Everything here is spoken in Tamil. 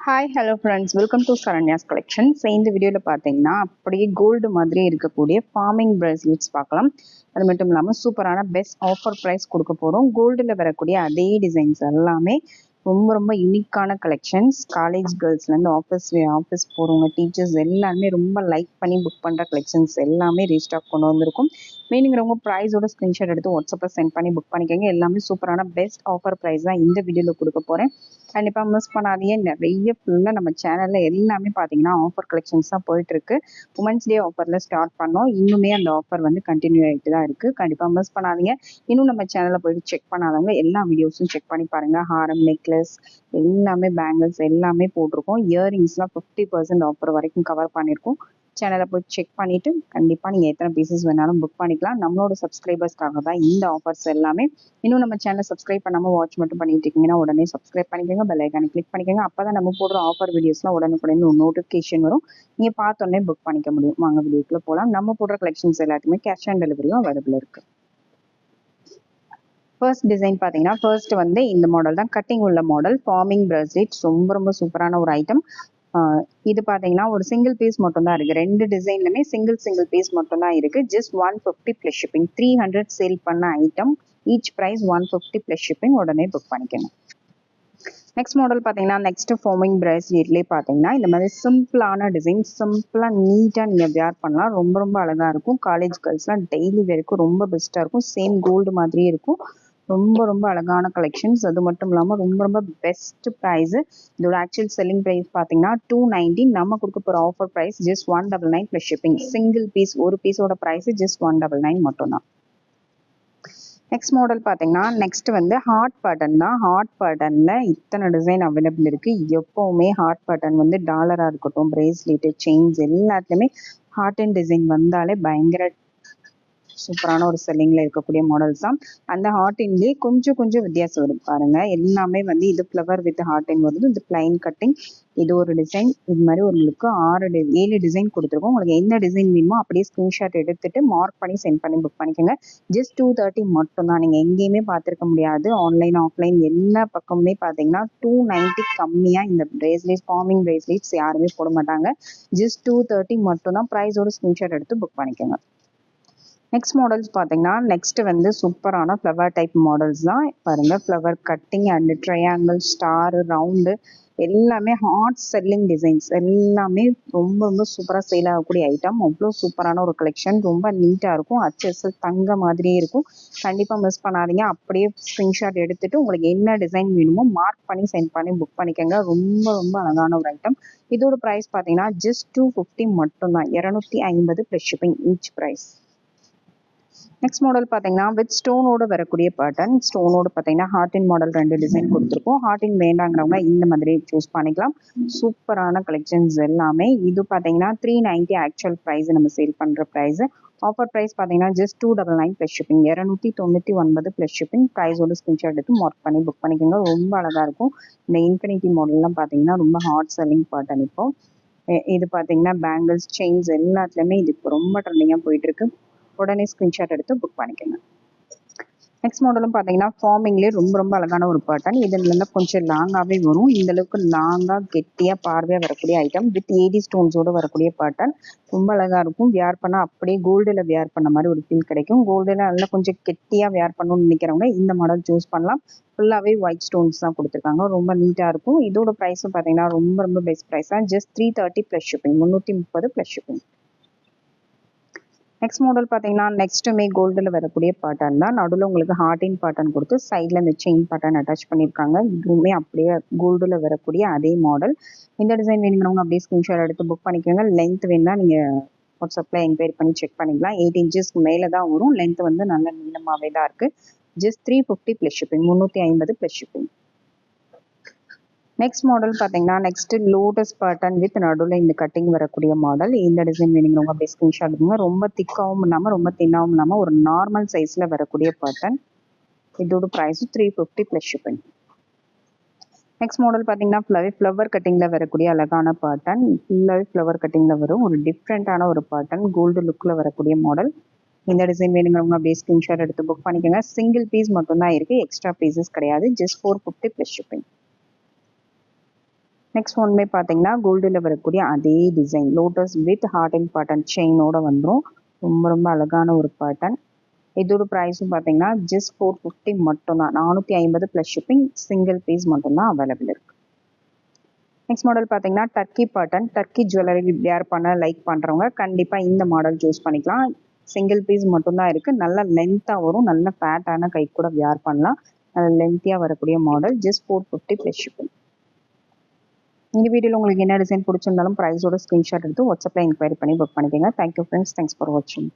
Hi hello friends, welcome to Saranya's collection. So இந்த வீடியோவில் பார்த்தீங்கன்னா அப்படியே கோல்டு மாதிரி இருக்கக்கூடிய ஃபார்மிங் பிரேஸ்லெட்ஸ் பார்க்கலாம். அது மட்டும் இல்லாமல் சூப்பரான பெஸ்ட் ஆஃபர் ப்ரைஸ் கொடுக்க போகிறோம். கோல்டில் வரக்கூடிய அதே டிசைன்ஸ் எல்லாமே ரொம்ப ரொம்ப யூனிக்கான கலெக்ஷன்ஸ். காலேஜ் கேர்ள்ஸ்லேருந்து ஆஃபீஸ் போகிறவங்க, டீச்சர்ஸ் எல்லாருமே ரொம்ப லைக் பண்ணி புக் பண்ணுற கலெக்ஷன்ஸ் எல்லாமே ரீஸ்டாக் கொண்டு வந்திருக்கும். வேணுங்கிறவங்க ப்ரைஸோட ஸ்க்ரீன்ஷாட் எடுத்து வாட்ஸ்அப்பில் சென்ட் பண்ணி புக் பண்ணிக்கோங்க. எல்லாமே சூப்பரான பெஸ்ட் ஆஃபர் ப்ரைஸ் தான் இந்த வீடியோவில் கொடுக்க போகிறேன். கண்டிப்பாக மிஸ் பண்ணாதீங்க. நிறைய ஃபுல்லாக நம்ம சேனலில் எல்லாமே பார்த்தீங்கன்னா ஆஃபர் கலெக்ஷன்ஸ் தான் போயிட்டுருக்கு. உமன்ஸ் டே ஆஃபரில் ஸ்டார்ட் பண்ணோம். இன்னுமே அந்த ஆஃபர் வந்து கண்டினியூ ஆகிட்டு தான் இருக்குது. கண்டிப்பாக மிஸ் பண்ணாதீங்க. இன்னும் நம்ம சேனலில் போயிட்டு செக் பண்ணாதவங்க எல்லா வீடியோஸும் செக் பண்ணி பாருங்கள். ஹாரம், நெக்லஸ் எல்லாமே, பேங்கிள்ஸ் எல்லாமே போட்டிருக்கோம். இயரிங்ஸ்லாம் 50% ஆஃபர் வரைக்கும் கவர் பண்ணியிருக்கோம். சேனலை போய் செக் பண்ணிவிட்டு கண்டிப்பாக நீங்கள் எத்தனை பீசஸ் வேணாலும் புக் பண்ணிக்கலாம். நம்மளோட சப்ஸ்கிரைபர்ஸ்க்காக தான் இந்த ஆஃபர்ஸ் எல்லாமே. இன்னும் நம்ம சேனலை சப்ஸ்கிரைப் பண்ணாமல் வாட்ச் மட்டும் பண்ணிட்டு இருக்கீங்கன்னா உடனே சப்ஸ்கிரைப் பண்ணிக்கோங்க, பெல் ஐக்கானை கிளிக் பண்ணிக்கோங்க. அப்போ தான் நம்ம போடுற ஆஃபர் வீடியோஸ்லாம் உடனுக்குடன் ஒரு நோட்டிஃபிகேஷன் வரும். நீங்கள் பார்த்தோன்னே புக் பண்ணிக்க முடியும். வாங்க வீடியோக்குள்ளே போகலாம். நம்ம போடுற கலெக்ஷன்ஸ் எல்லாத்துக்குமே கேஷ் ஆன் டெலிவரியும் அவைலபிள் இருக்குது. ஃபர்ஸ்ட் டிசைன் பார்த்தீங்கன்னா ஃபர்ஸ்ட் வந்து இந்த மாடல் தான், கட்டிங் உள்ள மாடல் ஃபார்மிங் பிரேஸ்லெட். ரொம்ப ரொம்ப சூப்பரான ஒரு ஐட்டம். இது பார்த்தீங்கன்னா ஒரு சிங்கிள் பீஸ் மட்டும் தான் இருக்குது. ரெண்டு டிசைன்லுமே சிங்கிள் பீஸ் மட்டும் தான் இருக்குது. Just 150 plus shipping. 300 சேல் பண்ண item. Each price 150 plus shipping. உடனே புக் பண்ணிக்கணும். நெக்ஸ்ட் மாடல் பார்த்தீங்கன்னா நெக்ஸ்ட் ஃபார்மிங் பிரேஸ்லெட்லேயே பார்த்தீங்கன்னா இந்த மாதிரி சிம்பிளான டிசைன், சிம்பிளாக நீட்டாக நீங்கள் வியர் பண்ணலாம். ரொம்ப ரொம்ப அழகாக இருக்கும். காலேஜ் கேர்ள்ஸ்லாம் டெய்லி வேருக்கு ரொம்ப பெஸ்ட்டாக இருக்கும். சேம் கோல்டு மாதிரியே இருக்கும். ரொம்ப ரொம்ப அழகான கலெக்ஷன்ஸ். அது மட்டும் இல்லாமல் ரொம்ப ரொம்ப பெஸ்ட் ப்ரைஸு. இதோட ஆக்சுவல் செல்லிங் ப்ரைஸ் பார்த்தீங்கன்னா 290. நம்ம கொடுக்க போகிற offer price just 199 plus shipping. Single piece, ஒரு பீஸோட ப்ரைஸ் ஜஸ்ட் 199 மட்டும்தான். நெக்ஸ்ட் மாடல் பார்த்தீங்கன்னா நெக்ஸ்ட் வந்து ஹார்ட் பேட்டர்ன் தான். ஹார்ட் பேட்டர்னில் இத்தனை டிசைன் அவைலபிள் இருக்குது. எப்போவுமே ஹார்ட் பேட்டர்ன் வந்து டாலராக இருக்கட்டும், பிரேஸ்லெட்டு, செயின்ஸ் எல்லாத்துலேயுமே ஹார்ட் அண்ட் டிசைன் வந்தாலே பயங்கர சூப்பரான ஒரு செல்லிங்கில் இருக்கக்கூடிய மாடல்ஸ் தான். அந்த ஹார்டின்லேயே கொஞ்சம் வித்தியாசம் வரும் பாருங்க. எல்லாமே வந்து இது ஃப்ளவர் வித் ஹார்டின் வருது. இது பிளைன் கட்டிங். இது ஒரு டிசைன். இது மாதிரி உங்களுக்கு 7 டிசைன் கொடுத்துருக்கோம். உங்களுக்கு என்ன டிசைன் வேணுமோ அப்படியே ஸ்க்ரீன்ஷாட் எடுத்துட்டு மார்க் பண்ணி சென்ட் பண்ணி புக் பண்ணிக்கோங்க. ஜஸ்ட் 230 மட்டும் தான். நீங்கள் எங்கேயுமே பார்த்துருக்க முடியாது. ஆன்லைன் ஆஃப்லைன் எல்லா பக்கமுமே பார்த்தீங்கன்னா 290 கம்மியாக இந்த பிரேஸ்லெட், ஃபார்மிங் பிரேஸ்லெட்ஸ் யாருமே போட மாட்டாங்க. ஜஸ்ட் 230 மட்டும் தான். ப்ரைஸோட ஸ்க்ரீன்ஷாட் எடுத்து புக் பண்ணிக்கோங்க. நெக்ஸ்ட் மாடல்ஸ் பார்த்தீங்கன்னா நெக்ஸ்ட் வந்து சூப்பரான ஃப்ளவர் டைப் மாடல்ஸ் தான். பாருங்க, flower cutting and triangle, star, round எல்லாமே ஹாட் செல்லிங் டிசைன்ஸ். எல்லாமே ரொம்ப ரொம்ப சூப்பராக சேல் ஆகக்கூடிய ஐட்டம். அவ்வளோ சூப்பரான ஒரு கலெக்ஷன். ரொம்ப நீட்டாக இருக்கும். HSL தங்க மாதிரியே இருக்கும். கண்டிப்பாக மிஸ் பண்ணாதீங்க. அப்படியே ஸ்க்ரீன்ஷாட் எடுத்துட்டு உங்களுக்கு என்ன டிசைன் வேணுமோ மார்க் பண்ணி சென்ட் பண்ணி புக் பண்ணிக்கோங்க. ரொம்ப ரொம்ப அழகான ஒரு ஐட்டம். இதோட ப்ரைஸ் பார்த்தீங்கன்னா ஜஸ்ட் 250 மட்டும்தான். 250 plus shipping each price. Next model பார்த்தீங்கன்னா வித் ஸ்டோனோட வரக்கூடிய பேட்டர்ன். ஸ்டோனோட பார்த்தீங்கன்னா ஹார்டின் மாடல் 2 டிசைன் கொடுத்துருக்கோம். ஹார்டின் வேண்டாங்கிறவங்க இந்த மாதிரி சூஸ் பண்ணிக்கலாம். சூப்பரான கலெக்ஷன்ஸ் எல்லாமே. இது பார்த்தீங்கன்னா 390 ஆக்சுவல் ப்ரைஸ், நம்ம சேல் பண்ணுற ப்ரைஸ். ஆஃபர் ப்ரைஸ் பார்த்தீங்கன்னா just 299 plus shipping. 299 plus shipping. ப்ரைஸோட ஸ்க்ரீன்ஷாட் எடுத்து மார்க் பண்ணி புக் பண்ணிக்கோங்க. ரொம்ப அழகாக இருக்கும். இந்த இன்ஃபினிட்டி மாடல்லாம் பார்த்தீங்கன்னா ரொம்ப ஹாட் செல்லிங் பேட்டர்ன். இப்போ இது பார்த்தீங்கன்னா பேங்கிள்ஸ், செயின்ஸ் எல்லாத்துலேயுமே இது இப்போ ரொம்ப ட்ரெண்டிங்காக போயிட்டுருக்கு. உடனே ஸ்க்ரீன்ஷாட் எடுத்து புக் பண்ணிக்கோங்க. நெக்ஸ்ட் மாடலும் பார்த்தீங்கன்னா ஃபார்மிங்லேயே ரொம்ப ரொம்ப அழகான ஒரு பேட்டர்ன். இதுல கொஞ்சம் லாங்காகவே வரும். இந்த அளவுக்கு லாங்காக கெட்டியாக பார்வையாக வரக்கூடிய ஐட்டம் வித் 80 ஸ்டோன்ஸோடு வரக்கூடிய பேட்டர்ன். ரொம்ப அழகாக இருக்கும். வியர் பண்ணால் அப்படியே கோல்டில் வியர் பண்ண மாதிரி ஒரு ஃபீல் கிடைக்கும். கோல்டில் நல்லா கொஞ்சம் கெட்டியாக வியர் பண்ணணும்னு நினைக்கிறவங்க இந்த மாடல் சூஸ் பண்ணலாம். ஃபுல்லாகவே ஒயிட் ஸ்டோன்ஸ் தான் கொடுத்துருக்காங்க. ரொம்ப நீட்டாக இருக்கும். இதோட ப்ரைஸும் பார்த்தீங்கன்னா ரொம்ப ரொம்ப பெஸ்ட் ப்ரைஸ் தான். Just 330 plus shipping. 330 plus shipping. Next model பார்த்தீங்கன்னா நெக்ஸ்ட்டுமே கோல்டில் வரக்கூடிய பேட்டர்ன் தான். நடுவில் உங்களுக்கு ஹார்டின் பேட்டர்ன் கொடுத்து சைடில் இந்த செயின் பேட்டர்ன் அட்டாச் பண்ணியிருக்காங்க. இதுவுமே அப்படியே கோல்டில் வரக்கூடிய அதே மாடல். இந்த டிசைன் வேணுங்கிறவங்க அப்படியே ஸ்க்ரீன்ஷாட் எடுத்து புக் பண்ணிக்கோங்க. லென்த் வேணுன்னா நீங்கள் வாட்ஸ்அப்பில் என்கொயரி பண்ணி செக் பண்ணிக்கலாம். 8 இன்ச்சஸ்க்கு மேலே தான் வரும். லென்த் வந்து நல்ல நீளமாகவே தான் இருக்குது. Just 350 plus shipping. 350 plus shipping. Next model பார்த்தீங்கன்னா நெக்ஸ்ட் லோட்டஸ் பேட்டர்ன் வித் நடுவில் இந்த கட்டிங் வரக்கூடிய மாடல். இந்த டிசைன் வேணுங்கிறவங்க அப்படியே ஸ்க்ரீன்ஷாட் எடுங்க. ரொம்ப திக்காகவும் இல்லாமல் ரொம்ப தின்னாகவும் இல்லாமல் ஒரு நார்மல் சைஸில் வரக்கூடிய பேட்டர்ன். இதோட price 350 plus shipping. Next model பார்த்தீங்கன்னா ஃப்ளவர் கட்டிங்கில் வரக்கூடிய அழகான பேட்டர்ன். ஃபுல்லாகவே ஃப்ளவர் கட்டிங்கில் வரும். ஒரு டிஃப்ரெண்ட்டான ஒரு பேட்டர்ன். கோல்டு லுக்கில் வரக்கூடிய மாடல். இந்த டிசைன் வேணுங்கிறவங்க அப்படியே ஸ்க்ரீன்ஷாட் எடுத்து புக் பண்ணிக்கோங்க. சிங்கிள் பீஸ் மட்டும்தான் இருக்குது. எக்ஸ்ட்ரா பீசஸ் கிடையாது. Just 450 plus shipping. நெக்ஸ்ட் ஒன்மே பார்த்தீங்கன்னா கோல்டில் வரக்கூடிய அதே design lotus with heart and button செயினோட வந்துடும். ரொம்ப ரொம்ப அழகான ஒரு பேட்டர்ன். இதோட ப்ரைஸும் பார்த்தீங்கன்னா ஜஸ்ட் 450 மட்டும்தான். 450 ப்ளஸ் ஷிப்பிங். சிங்கிள் பீஸ் மட்டும்தான் அவைலபிள் இருக்கு. நெக்ஸ்ட் மாடல் பார்த்தீங்கன்னா டர்க்கி பேட்டர்ன். டர்க்கி ஜுவல்லரி வேர் பண்ண லைக் பண்ணுறவங்க கண்டிப்பாக இந்த மாடல் சூஸ் பண்ணிக்கலாம். சிங்கிள் பீஸ் மட்டும்தான் இருக்குது. நல்ல லென்த்தாக வரும். நல்ல ஃபேட்டான கை கூட வேர் பண்ணலாம். நல்ல லென்த்தியாக வரக்கூடிய மாடல். Just 450 plus shipping. இந்த வீடியோவில் உங்களுக்கு என்ன டிசைன் பிடிச்சிருந்தாலும் ப்ரைஸோட ஸ்க்ரீன்ஷாட் எடுத்து வாட்ஸ்அப்பில் என்கொயரி பண்ணி புக் பண்ணிக்கோங்க. Thank you friends. தேங்க்ஸ் ஃபார் வாட்சிங்.